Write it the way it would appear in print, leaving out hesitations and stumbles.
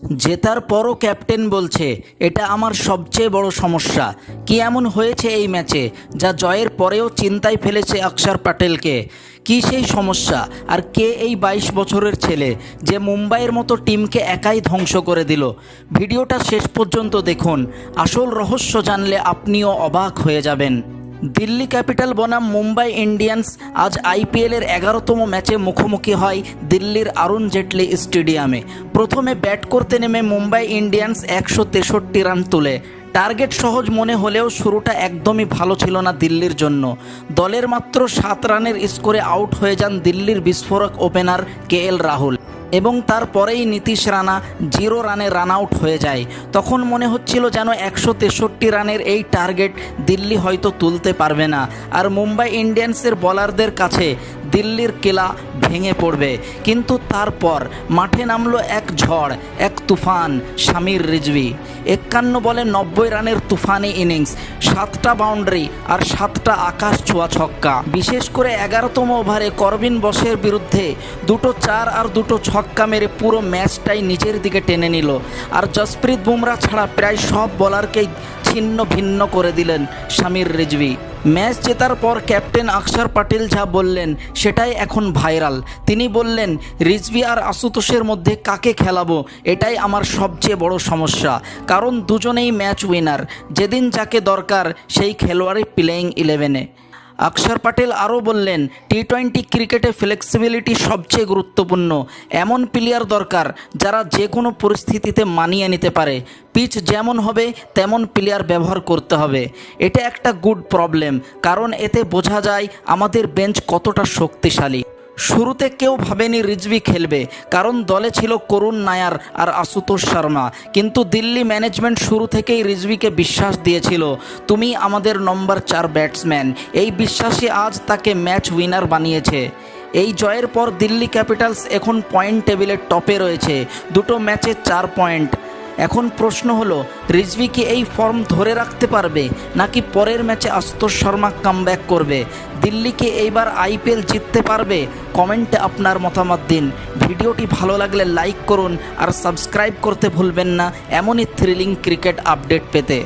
জেতার পরও ক্যাপ্টেন বলছে এটা আমার সবচেয়ে বড় সমস্যা। কি এমন হয়েছে এই ম্যাচে যা জয়ের পরেও চিন্তায় ফেলেছে অক্ষর প্যাটেলকে? কি সেই সমস্যা? আর কে এই 22 বছরের ছেলে যে মুম্বাইয়ের মতো টিমকে একাই ধ্বংস করে দিল? ভিডিওটা শেষ পর্যন্ত দেখুন। আসল রহস্য জানলে আপনিও অবাক হয়ে যাবেন। দিল্লি ক্যাপিটাল বনাম মুম্বাই ইন্ডিয়ান্স আজ আইপিএলের 11তম ম্যাচে মুখোমুখি হয় দিল্লির অরুণ জেটলি স্টেডিয়ামে। প্রথমে ব্যাট করতে নেমে মুম্বাই ইন্ডিয়ান্স 163 রান তোলে। টার্গেট সহজ মনে হলেও শুরুটা একদমই ভালো ছিল না দিল্লির জন্য। দলের মাত্র 7 রানের স্কোরে আউট হয়ে যান দিল্লির বিস্ফোরক ওপেনার কেএল রাহুল এবং তারপরেই নীতিশ রানা 0 রানে রান আউট হয়ে যায়। তখন মনে হচ্ছিল যেন 163 রানের এই টার্গেট দিল্লি হয়তো তুলতে পারবে না, আর মুম্বাই ইন্ডিয়ান্সের বোলারদের কাছে দিল্লির কেলা ভেঙে পড়বে। কিন্তু তারপর মাঠে নামলো এক ঝড়, এক তুফান, শামির রিজভি। 51 বলে 90 রানের তুফানি ইনিংস, 7টা বাউন্ডারি আর 7টা আকাশ ছোঁয়া ছক্কা। বিশেষ করে 11তম ওভারে করবিন বসের বিরুদ্ধে 2টো 4 আর 2টো ছক্কা মেরে পুরো ম্যাচটাই নিজের দিকে টেনে নিল। আর জসপ্রীত বুমরা ছাড়া প্রায় সব বোলারকেই ছিন্ন ভিন্ন করে দিলেন শামির রিজভি। ম্যাচ জেতার পর ক্যাপ্টেন অক্ষর প্যাটেল যা বললেন সেটাই এখন ভাইরাল। তিনি বললেন, রিজভি আর আশুতোষের মধ্যে কাকে খেলাবো এটাই আমার সবচেয়ে বড় সমস্যা, কারণ দুজনেই ম্যাচ উইনার। যেদিন যাকে দরকার সেই খেলোয়াড়ই প্লেয়িং 11-এ। অক্ষর প্যাটেল আরও বললেন, টি-20 ক্রিকেটে ফ্লেক্সিবিলিটি সবচেয়ে গুরুত্বপূর্ণ। এমন প্লেয়ার দরকার যারা যে কোনো পরিস্থিতিতে মানিয়ে নিতে পারে। পিচ যেমন হবে তেমন প্লেয়ার ব্যবহার করতে হবে। এটা একটা গুড প্রবলেম, কারণ এতে বোঝা যায় আমাদের বেঞ্চ কতটা শক্তিশালী। শুরুতে কেউ ভাবেনি রিজভি খেলবে, কারণ দলে ছিল করুণ নায়ার আর আশুতোষ শর্মা। কিন্তু দিল্লি ম্যানেজমেন্ট শুরু থেকেই রিজভিকে বিশ্বাস দিয়েছিল, তুমি আমাদের নম্বর 4 ব্যাটসম্যান। এই বিশ্বাসই আজ তাকে ম্যাচ উইনার বানিয়েছে। এই জয়ের পর দিল্লি ক্যাপিটালস এখন পয়েন্ট টেবিলের টপে রয়েছে, 2টো ম্যাচে 4 পয়েন্ট। এখন প্রশ্ন হলো, রিজভি কি এই ফর্ম ধরে রাখতে পারবে, নাকি পরের ম্যাচে আশুতোষ শর্মা কামব্যাক করবে? দিল্লি কি এইবার আইপিএল জিততে পারবে? কমেন্টে আপনার মতামত দিন। ভিডিওটি ভালো লাগলে লাইক করুন আর সাবস্ক্রাইব করতে ভুলবেন না এমনই থ্রিলিং ক্রিকেট আপডেট পেতে।